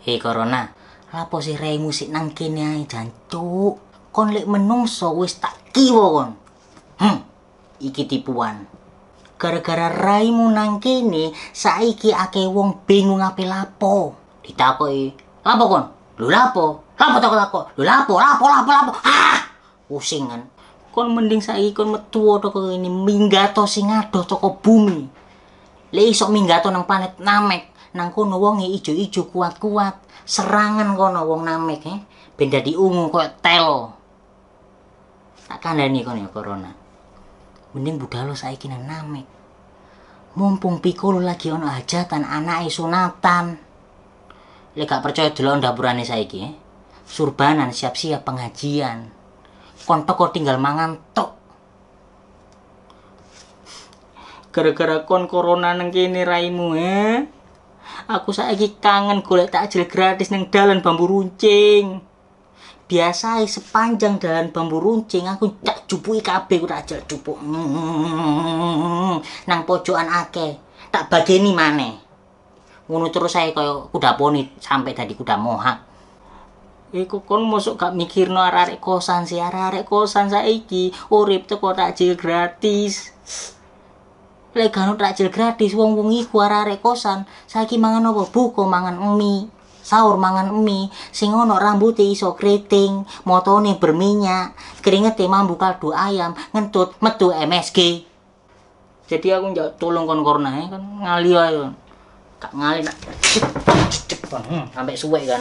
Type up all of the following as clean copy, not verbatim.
Hei Corona, lapo sih rei musik nang kene ae jancuk. Kon lek menungso wis tak kiwa kon. Iki tipuan. Gara-gara raimu nang kene, saiki akeh wong bingung ape lapo. Ditakoki, "Lapo kon?" "Lho lapo? Lapo takok-takok? Lho lapo? Ah! Pusing kan. Kon mending saiki kon metu toko kene minggato sing adoh toko bumi. Lek iso minggato nang planet Namek, nang kono wonge ijo-ijo kuat-kuat. Serangan kono wong Namek, ben dadi ungu koyo telo. Tak kandhani kon ya Corona. Mending budal saiki nang Namek. Mumpung Piccolo lagi ono hajatan anake sunatan. Lek gak percaya delok dapurane saiki, Surbanan siap-siap pengajian. Kon toko tinggal mangan tok. Gara-gara kon Corona nang kene raimu, aku saiki kangen golek takjil gratis nang dalan bambu runcing. Biasa sepanjang dalan bambu runcing aku tak jupuki kabeh ku takjil jupuk. Nang pojokan akeh, tak bageni maneh. Ngono terus saya kaya kuda poni sampai tadi kuda mohak. Iku kon mosok gak mikirno arek-arek kosan sih, arek-arek kosan saiki urip teko takjil gratis. Lek gak ono takjil gratis wong-wong iku arek-arek kosan saiki mangan apa? Buka mangan mie. Sahur mangan mie sing ono rambute iso keriting, motone berminyak, keringete mambu kaldu ayam, ngentut metu MSG. Jadi aku njak tolong kon Corona kan ngali ae. Gak ngali nak sampai suwe kan.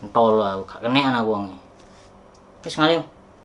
Entol aku gak kenekan aku wong. Wis ngali.